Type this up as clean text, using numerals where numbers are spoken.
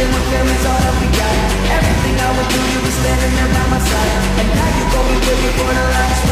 feeling when family's all that we got. Everything I would do, you were standing there by my side. And now you gon' be with me for the last ride.